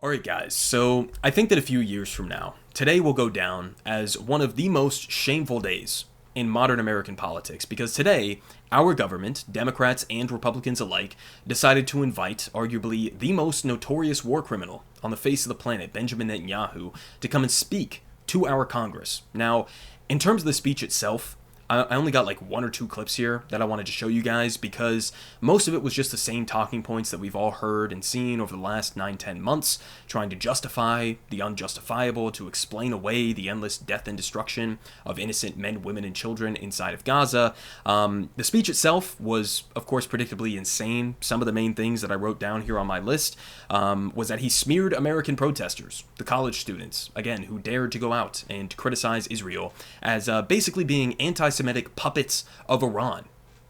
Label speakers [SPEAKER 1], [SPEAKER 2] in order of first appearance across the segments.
[SPEAKER 1] Alright guys, so I think that a few years from now, today will go down as one of the most shameful days in modern American politics, because today, our government, Democrats and Republicans alike, decided to invite arguably the most notorious war criminal on the face of the planet, Benjamin Netanyahu, to come and speak to our Congress. Now, in terms of the speech itself, I only got like one or two clips here that I wanted to show you guys because most of it was just the same talking points that we've all heard and seen over the last 9-10 months, trying to justify the unjustifiable, to explain away the endless death and destruction of innocent men, women, and children inside of Gaza. The speech itself was, of course, predictably insane. Some of the main things that I wrote down here on my list was that he smeared American protesters, the college students, again, who dared to go out and criticize Israel as basically being anti-Semitic puppets of Iran,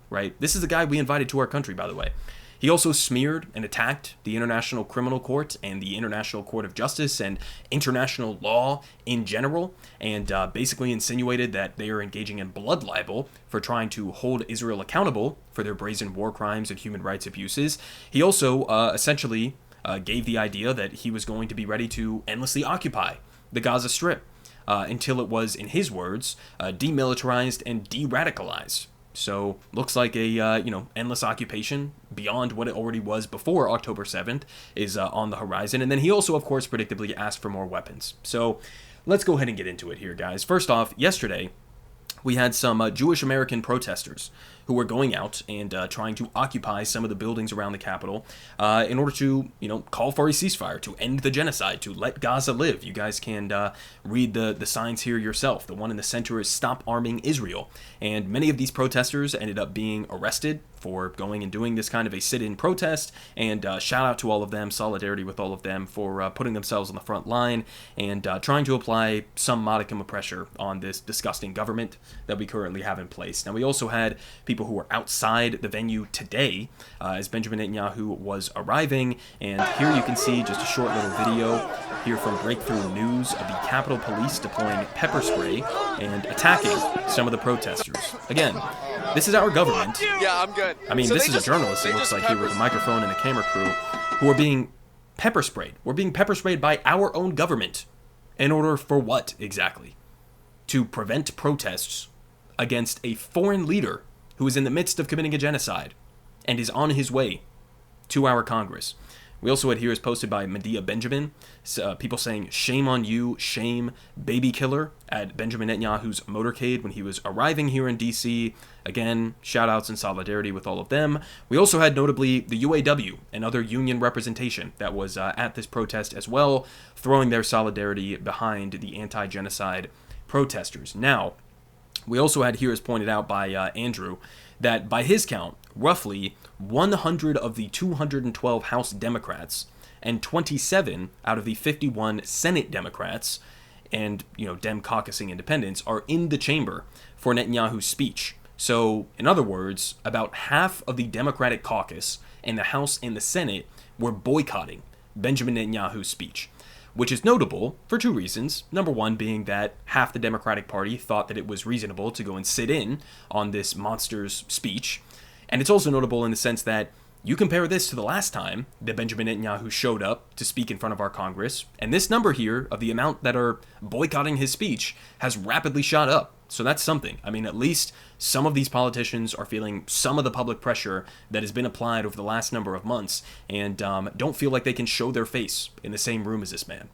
[SPEAKER 1] right? This is the guy we invited to our country, by the way. He also smeared and attacked the International Criminal Court and the International Court of Justice and international law in general, and basically insinuated that they are engaging in blood libel for trying to hold Israel accountable for their brazen war crimes and human rights abuses. He also essentially gave the idea that he was going to be ready to endlessly occupy the Gaza Strip until it was, in his words, demilitarized and de-radicalized. So, looks like a, endless occupation beyond what it already was before October 7th is on the horizon. And then he also, of course, predictably asked for more weapons. So, let's go ahead and get into it here, guys. First off, yesterday, we had some Jewish American protesters who were going out and trying to occupy some of the buildings around the Capitol in order to, call for a ceasefire, to end the genocide, to let Gaza live. You guys can read the signs here yourself. The one in the center is Stop Arming Israel. And many of these protesters ended up being arrested for going and doing this kind of a sit-in protest, and shout out to all of them, solidarity with all of them for putting themselves on the front line and trying to apply some modicum of pressure on this disgusting government that we currently have in place. Now, we also had people who were outside the venue today as Benjamin Netanyahu was arriving, and here you can see just a short little video here from Breakthrough News of the Capitol Police deploying pepper spray and attacking some of the protesters. Again, this is our government.
[SPEAKER 2] Yeah, I'm good.
[SPEAKER 1] I mean, this is a journalist, it looks like, here with a microphone and a camera crew, who are being pepper sprayed. We're being pepper sprayed by our own government. In order for what, exactly? To prevent protests against a foreign leader who is in the midst of committing a genocide and is on his way to our Congress. We also had here is posted by Medea Benjamin, people saying, "Shame on you, shame, baby killer," at Benjamin Netanyahu's motorcade when he was arriving here in D.C. Again, shout-outs and solidarity with all of them. We also had, notably, the UAW and other union representation that was at this protest as well, throwing their solidarity behind the anti-genocide protesters. Now, we also had here, as pointed out by Andrew, that by his count, roughly 100 of the 212 House Democrats and 27 out of the 51 Senate Democrats and, Dem caucusing independents are in the chamber for Netanyahu's speech. So, in other words, about half of the Democratic caucus in the House and the Senate were boycotting Benjamin Netanyahu's speech, which is notable for two reasons. Number one being that half the Democratic Party thought that it was reasonable to go and sit in on this monster's speech. And it's also notable in the sense that you compare this to the last time that Benjamin Netanyahu showed up to speak in front of our Congress, and this number here of the amount that are boycotting his speech has rapidly shot up. So that's something. I mean, at least some of these politicians are feeling some of the public pressure that has been applied over the last number of months and don't feel like they can show their face in the same room as this man.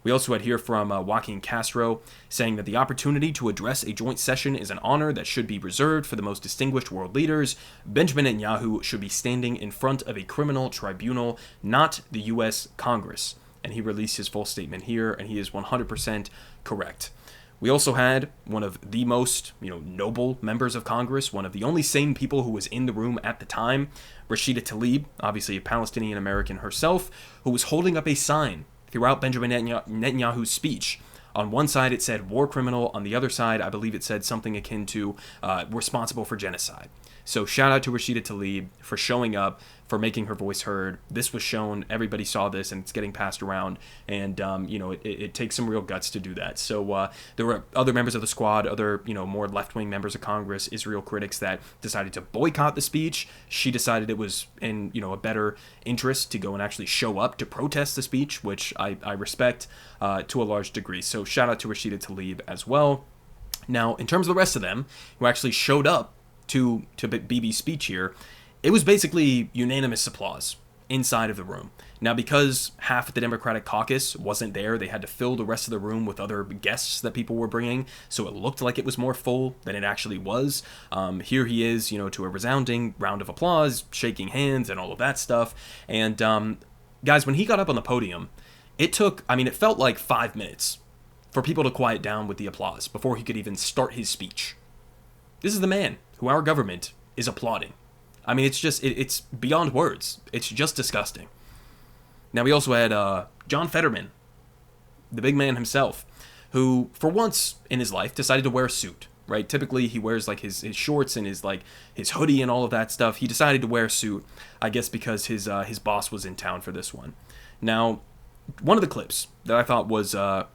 [SPEAKER 1] We also had here from Joaquin Castro saying that the opportunity to address a joint session is an honor that should be reserved for the most distinguished world leaders. Benjamin Netanyahu should be standing in front of a criminal tribunal, not the U.S. Congress. And he released his full statement here, and he is 100% correct. We also had one of the most, noble members of Congress, one of the only sane people who was in the room at the time, Rashida Tlaib, obviously a Palestinian American herself, who was holding up a sign throughout Benjamin Netanyahu's speech. On one side, it said war criminal. On the other side, I believe it said something akin to responsible for genocide. So shout out to Rashida Tlaib for showing up, for making her voice heard. This was shown, everybody saw this, and it's getting passed around, and it takes some real guts to do that. So there were other members of the squad, other more left-wing members of Congress, Israel critics, that decided to boycott the speech. She decided it was in a better interest to go and actually show up to protest the speech, which I respect to a large degree. So shout out to Rashida Tlaib as well. Now, in terms of the rest of them who actually showed up to Bibi's speech here, it was basically unanimous applause inside of the room. Now, because half of the Democratic caucus wasn't there, they had to fill the rest of the room with other guests that people were bringing, so it looked like it was more full than it actually was. Here he is, to a resounding round of applause, shaking hands and all of that stuff. And guys, when he got up on the podium, it felt like 5 minutes for people to quiet down with the applause before he could even start his speech. This is the man who our government is applauding. It's beyond words. It's just disgusting. Now, we also had John Fetterman, the big man himself, who, for once in his life, decided to wear a suit, right? Typically, he wears, his shorts and his hoodie and all of that stuff. He decided to wear a suit, I guess because his boss was in town for this one. Now, one of the clips that I thought was, a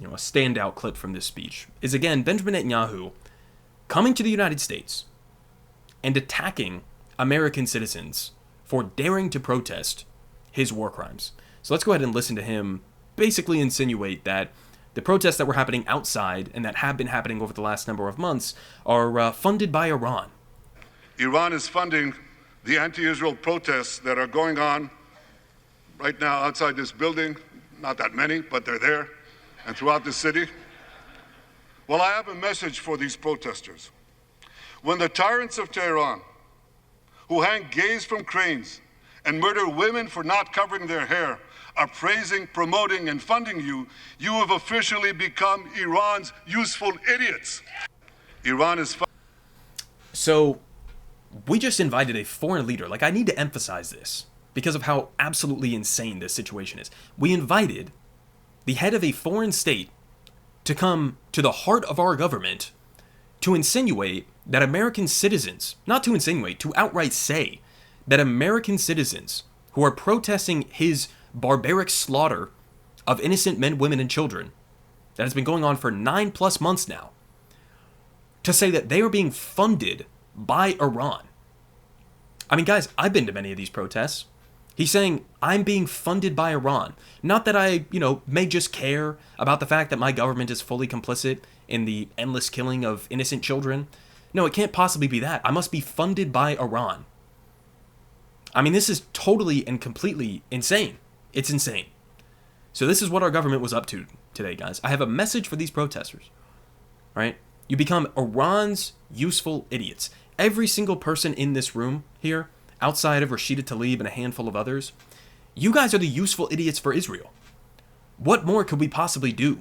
[SPEAKER 1] standout clip from this speech is, again, Benjamin Netanyahu coming to the United States and attacking American citizens for daring to protest his war crimes. So let's go ahead and listen to him basically insinuate that the protests that were happening outside and that have been happening over the last number of months are funded by Iran.
[SPEAKER 2] Iran is funding the anti-Israel protests that are going on right now outside this building. Not that many, but they're there, and throughout the city. Well, I have a message for these protesters. When the tyrants of Tehran, who hang gays from cranes and murder women for not covering their hair, are praising, promoting, and funding you, you have officially become Iran's useful idiots. Iran is...
[SPEAKER 1] So, we just invited a foreign leader. I need to emphasize this because of how absolutely insane this situation is. We invited the head of a foreign state to come to the heart of our government to insinuate that American citizens, not to insinuate, to outright say that American citizens who are protesting his barbaric slaughter of innocent men, women, and children that has been going on for 9+ months now, to say that they are being funded by Iran. Guys, I've been to many of these protests. He's saying, I'm being funded by Iran. Not that I, may just care about the fact that my government is fully complicit in the endless killing of innocent children. No, it can't possibly be that. I must be funded by Iran. This is totally and completely insane. It's insane. So this is what our government was up to today, guys. I have a message for these protesters, right? You become Iran's useful idiots. Every single person in this room here, outside of Rashida Tlaib and a handful of others, you guys are the useful idiots for Israel. What more could we possibly do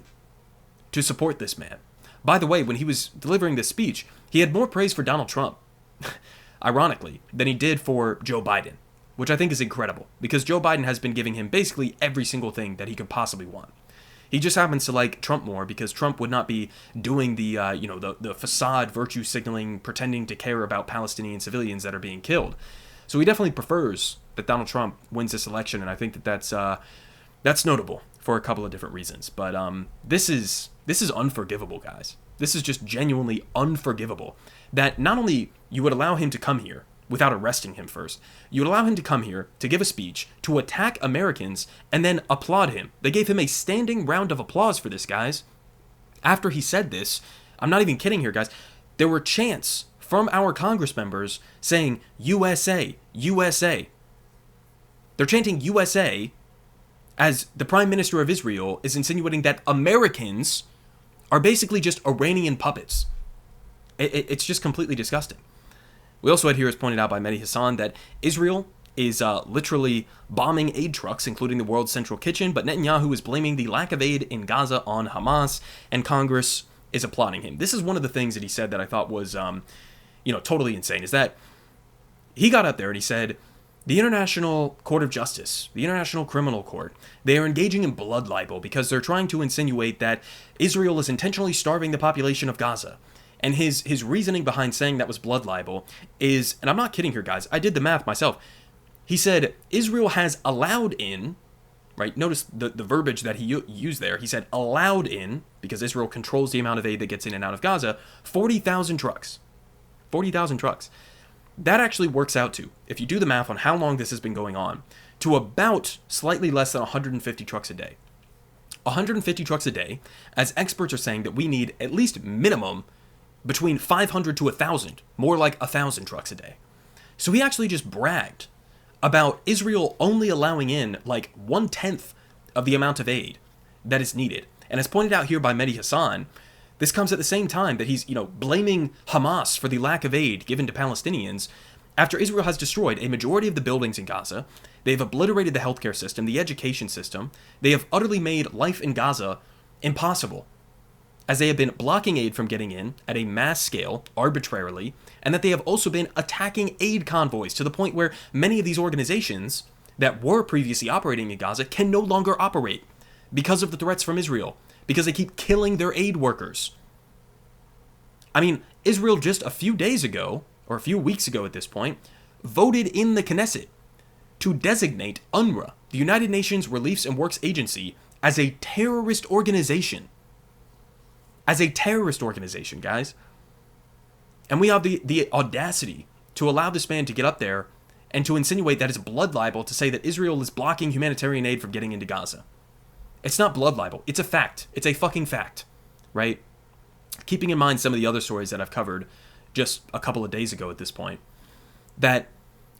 [SPEAKER 1] to support this man? By the way, when he was delivering this speech, he had more praise for Donald Trump, ironically, than he did for Joe Biden, which I think is incredible, because Joe Biden has been giving him basically every single thing that he could possibly want. He just happens to like Trump more because Trump would not be doing the facade virtue signaling, pretending to care about Palestinian civilians that are being killed. So he definitely prefers that Donald Trump wins this election, and I think that that's notable for a couple of different reasons. But this is unforgivable, guys. This is just genuinely unforgivable. That not only you would allow him to come here without arresting him first, you would allow him to come here to give a speech, to attack Americans, and then applaud him. They gave him a standing round of applause for this, guys. After he said this, I'm not even kidding here, guys, there were chants from our Congress members saying, USA, USA. They're chanting USA as the Prime Minister of Israel is insinuating that Americans are basically just Iranian puppets. It's just completely disgusting. We also had here, as pointed out by Mehdi Hassan, that Israel is literally bombing aid trucks, including the World Central Kitchen, but Netanyahu is blaming the lack of aid in Gaza on Hamas, and Congress is applauding him. This is one of the things that he said that I thought was, totally insane, is that he got up there and he said, the International Court of Justice, the International Criminal Court, they are engaging in blood libel because they're trying to insinuate that Israel is intentionally starving the population of Gaza. And his reasoning behind saying that was blood libel is, and I'm not kidding here, guys, I did the math myself, He said Israel has allowed in, right? Notice the verbiage that he used there. He said allowed in, because Israel controls the amount of aid that gets in and out of Gaza, 40,000 trucks. 40,000 trucks. That actually works out to, if you do the math on how long this has been going on, to about slightly less than 150 trucks a day. 150 trucks a day, as experts are saying that we need at least minimum between 500 to 1,000, more like 1,000 trucks a day. So he actually just bragged about Israel only allowing in like 1/10 of the amount of aid that is needed. And as pointed out here by Mehdi Hassan, this comes at the same time that he's, blaming Hamas for the lack of aid given to Palestinians after Israel has destroyed a majority of the buildings in Gaza. They've obliterated the healthcare system, the education system. They have utterly made life in Gaza impossible, as they have been blocking aid from getting in at a mass scale, arbitrarily, and that they have also been attacking aid convoys to the point where many of these organizations that were previously operating in Gaza can no longer operate because of the threats from Israel, because they keep killing their aid workers. I mean, Israel just a few days ago, or a few weeks ago at this point, voted in the Knesset to designate UNRWA, the United Nations Relief and Works Agency, as a terrorist organization. As a terrorist organization, guys. And we have the audacity to allow this man to get up there and to insinuate that it's blood libel to say that Israel is blocking humanitarian aid from getting into Gaza. It's not blood libel. It's a fact. It's a fucking fact, right? Keeping in mind some of the other stories that I've covered just a couple of days ago at this point, that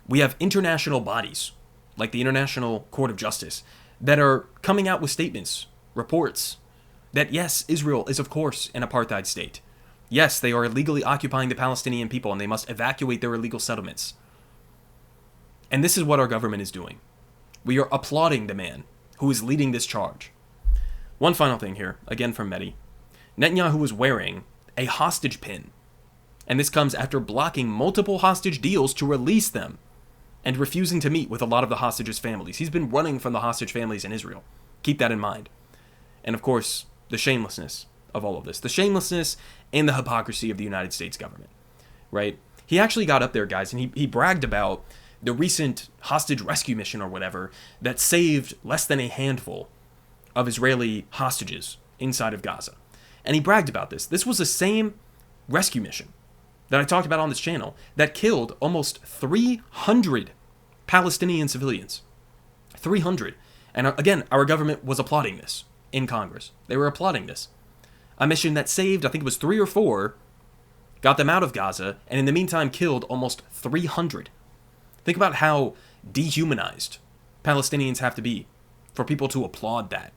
[SPEAKER 1] we have international bodies, like the International Court of Justice, that are coming out with statements, reports, that yes, Israel is of course an apartheid state. Yes, they are illegally occupying the Palestinian people and they must evacuate their illegal settlements. And this is what our government is doing. We are applauding the man who is leading this charge. One final thing here, again from Mehdi. Netanyahu was wearing a hostage pin. And this comes after blocking multiple hostage deals to release them and refusing to meet with a lot of the hostages' families. He's been running from the hostage families in Israel. Keep that in mind. And of course, the shamelessness of all of this. The shamelessness and the hypocrisy of the United States government, right? He actually got up there, guys, and he bragged about the recent hostage rescue mission or whatever that saved less than a handful of Israeli hostages inside of Gaza. And he bragged about this. This was the same rescue mission that I talked about on this channel that killed almost 300 Palestinian civilians. 300. And again, our government was applauding this in Congress. They were applauding this. A mission that saved, I think it was 3 or 4, got them out of Gaza, and in the meantime killed almost 300. Think about how dehumanized Palestinians have to be for people to applaud that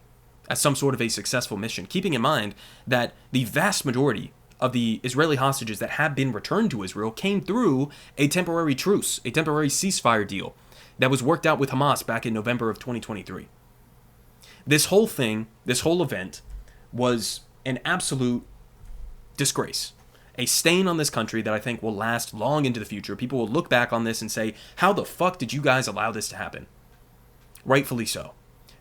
[SPEAKER 1] as some sort of a successful mission, keeping in mind that the vast majority of the Israeli hostages that have been returned to Israel came through a temporary truce, a temporary ceasefire deal that was worked out with Hamas back in November of 2023. This whole thing, this whole event, was an absolute disgrace. A stain on this country that I think will last long into the future. People will look back on this and say, how the fuck did you guys allow this to happen? Rightfully so.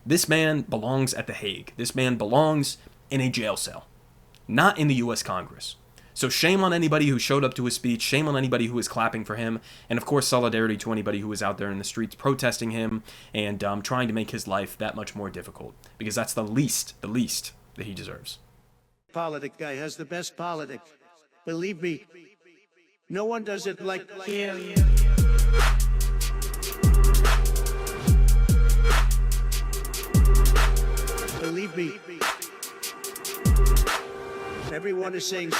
[SPEAKER 1] This man belongs at The Hague. This man belongs in a jail cell, not in the U.S. Congress. So shame on anybody who showed up to his speech, shame on anybody who is clapping for him, and of course solidarity to anybody who is out there in the streets protesting him and trying to make his life that much more difficult, because that's the least that he deserves.
[SPEAKER 3] Politic guy has the best politics. Believe me, no one does it like him. Believe me, everyone is saying